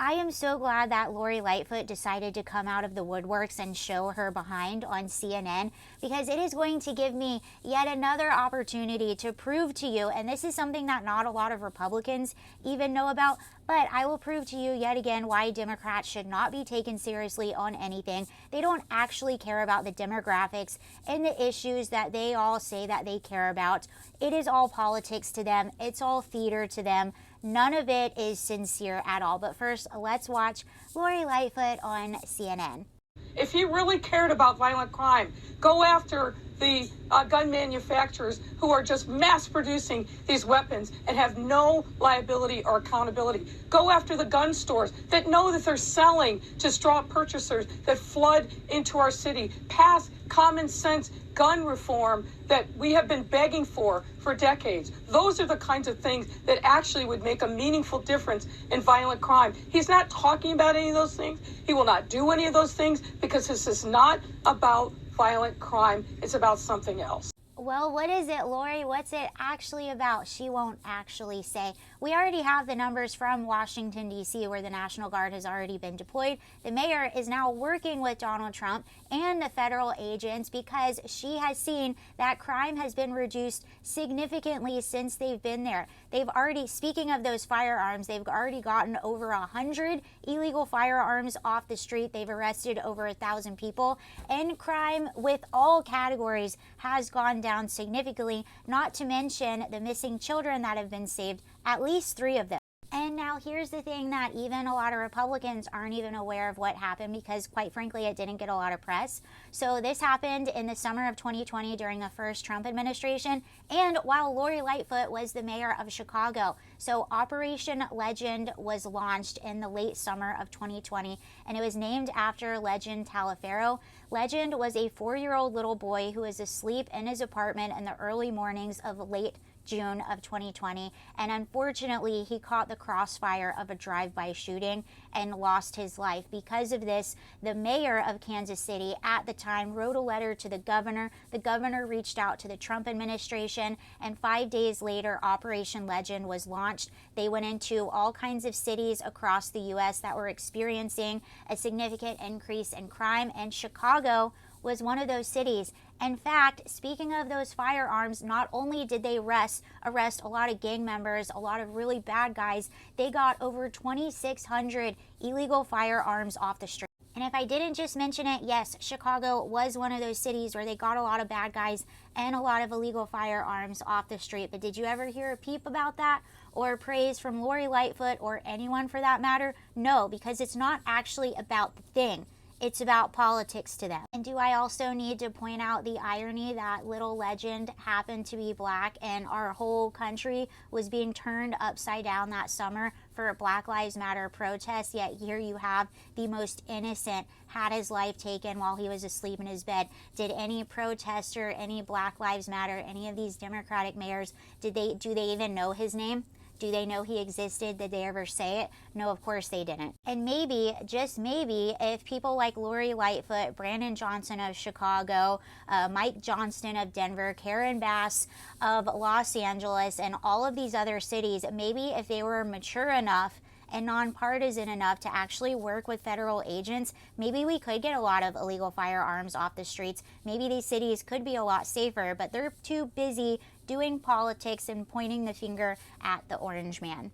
I am so glad that Lori Lightfoot decided to come out of the woodworks and show her behind on CNN, because it is going to give me yet another opportunity to prove to you, and this is something that not a lot of Republicans even know about, but I will prove to you yet again why Democrats should not be taken seriously on anything. They don't actually care about the demographics and the issues that they all say that they care about. It is all politics to them. It's all theater to them. None of it is sincere at all. But first, let's watch Lori Lightfoot on CNN. If he really cared about violent crime, go after the gun manufacturers who are just mass producing these weapons and have no liability or accountability. Go after the gun stores that know that they're selling to straw purchasers that flood into our city. Pass common sense gun reform that we have been begging for decades. Those are the kinds of things that actually would make a meaningful difference in violent crime. He's not talking about any of those things. He will not do any of those things because this is not about violent crime. It's about something else. Well, what is it, Lori? What's it actually about? She won't actually say. We already have the numbers from Washington, D.C., where the National Guard has already been deployed. The mayor is now working with Donald Trump and the federal agents because she has seen that crime has been reduced significantly since they've been there. They've already, speaking of those firearms, they've already gotten over 100 illegal firearms off the street. They've arrested over 1,000 people, and crime with all categories has gone down significantly, not to mention the missing children that have been saved, at least 3 of them. And now here's the thing that even a lot of Republicans aren't even aware of what happened because, quite frankly, it didn't get a lot of press. So this happened in the summer of 2020 during the first Trump administration, and while Lori Lightfoot was the mayor of Chicago. So Operation Legend was launched in the late summer of 2020, and it was named after Legend Taliaferro. Legend was a 4-year-old little boy who was asleep in his apartment in the early mornings of late June of 2020, and unfortunately he caught the crossfire of a drive-by shooting and lost his life. Because of this, the mayor of Kansas City at the time wrote a letter to the governor. The governor reached out to the Trump administration, and 5 days later Operation Legend was launched. They went into all kinds of cities across the U.S. that were experiencing a significant increase in crime, and Chicago was one of those cities. In fact, speaking of those firearms, not only did they arrest a lot of gang members, a lot of really bad guys, they got over 2,600 illegal firearms off the street. And if I didn't just mention it, yes, Chicago was one of those cities where they got a lot of bad guys and a lot of illegal firearms off the street. But did you ever hear a peep about that or praise from Lori Lightfoot or anyone for that matter? No, because it's not actually about the thing. It's about politics to them. And do I also need to point out the irony that little Legend happened to be black and our whole country was being turned upside down that summer for a Black Lives Matter protest, yet here you have the most innocent had his life taken while he was asleep in his bed. Did any protester, any Black Lives Matter, any of these Democratic mayors, do they even know his name? Do they know he existed? Did they ever say it? No, of course they didn't. And maybe, just maybe, if people like Lori Lightfoot, Brandon Johnson of Chicago, Mike Johnston of Denver, Karen Bass of Los Angeles, and all of these other cities, maybe if they were mature enough and nonpartisan enough to actually work with federal agents, maybe we could get a lot of illegal firearms off the streets. Maybe these cities could be a lot safer, but they're too busy doing politics and pointing the finger at the orange man.